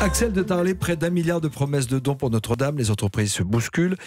Axel de Tarlet, près d'1 milliard de promesses de dons pour Notre-Dame. Les entreprises se bousculent.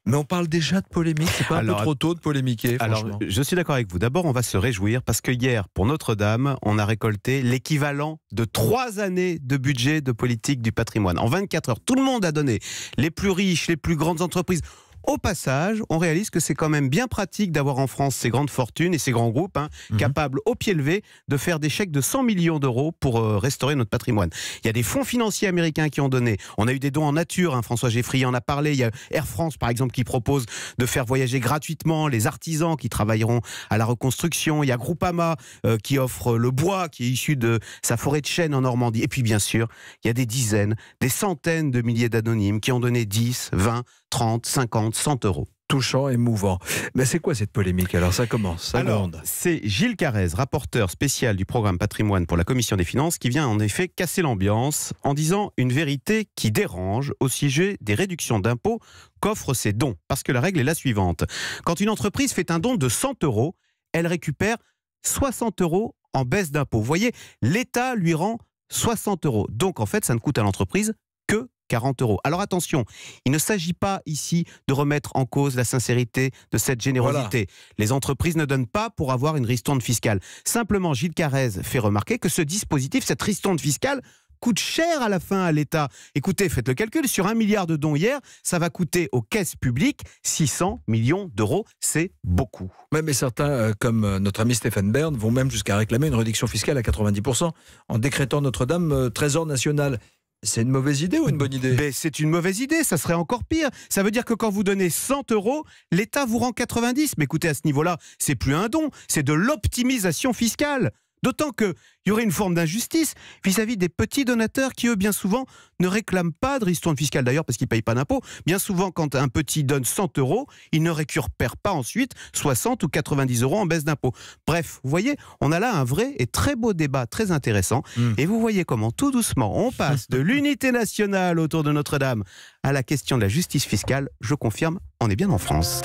Mais on parle déjà de polémique. C'est pas un peu trop tôt de polémiquer, franchement? Je suis d'accord avec vous. D'abord, on va se réjouir parce que hier, pour Notre-Dame, on a récolté l'équivalent de 3 années de budget de politique du patrimoine. En 24 heures, tout le monde a donné. Les plus riches, les plus grandes entreprises. Au passage, on réalise que c'est quand même bien pratique d'avoir en France ces grandes fortunes et ces grands groupes capables, au pied levé, de faire des chèques de 100 millions d'euros pour restaurer notre patrimoine. Il y a des fonds financiers américains qui ont donné. On a eu des dons en nature, François Geffrier en a parlé. Il y a Air France, par exemple, qui propose de faire voyager gratuitement les artisans qui travailleront à la reconstruction. Il y a Groupama qui offre le bois qui est issu de sa forêt de chêne en Normandie. Et puis, bien sûr, il y a des dizaines, des centaines de milliers d'anonymes qui ont donné 10, 20, 30, 50, 100 euros. Touchant, émouvant. Mais c'est quoi cette polémique? Alors ça commence, ça gronde. C'est Gilles Carrez, rapporteur spécial du programme patrimoine pour la Commission des finances, qui vient en effet casser l'ambiance en disant une vérité qui dérange au sujet des réductions d'impôts qu'offrent ces dons. Parce que la règle est la suivante. Quand une entreprise fait un don de 100 euros, elle récupère 60 euros en baisse d'impôts. Vous voyez, l'État lui rend 60 euros. Donc en fait, ça ne coûte à l'entreprise que 40 euros. Alors attention, il ne s'agit pas ici de remettre en cause la sincérité de cette générosité. Voilà. Les entreprises ne donnent pas pour avoir une ristourne fiscale. Simplement, Gilles Carrez fait remarquer que ce dispositif, cette ristourne fiscale, coûte cher à la fin à l'État. Écoutez, faites le calcul, sur 1 milliard de dons hier, ça va coûter aux caisses publiques 600 millions d'euros. C'est beaucoup. Mais certains, comme notre ami Stéphane Bern, vont même jusqu'à réclamer une réduction fiscale à 90% en décrétant Notre-Dame trésor national. C'est une mauvaise idée ou une bonne idée? Mais c'est une mauvaise idée, ça serait encore pire. Ça veut dire que quand vous donnez 100 euros, l'État vous rend 90. Mais écoutez, à ce niveau-là, c'est plus un don, c'est de l'optimisation fiscale. D'autant qu'il y aurait une forme d'injustice vis-à-vis des petits donateurs qui, eux, bien souvent, ne réclament pas de ristourne fiscale. D'ailleurs, parce qu'ils ne payent pas d'impôts. Bien souvent, quand un petit donne 100 euros, il ne récupère pas ensuite 60 ou 90 euros en baisse d'impôts. Bref, vous voyez, on a là un vrai et très beau débat, très intéressant. Et vous voyez comment, tout doucement, on passe de l'unité nationale autour de Notre-Dame à la question de la justice fiscale. Je confirme, on est bien en France.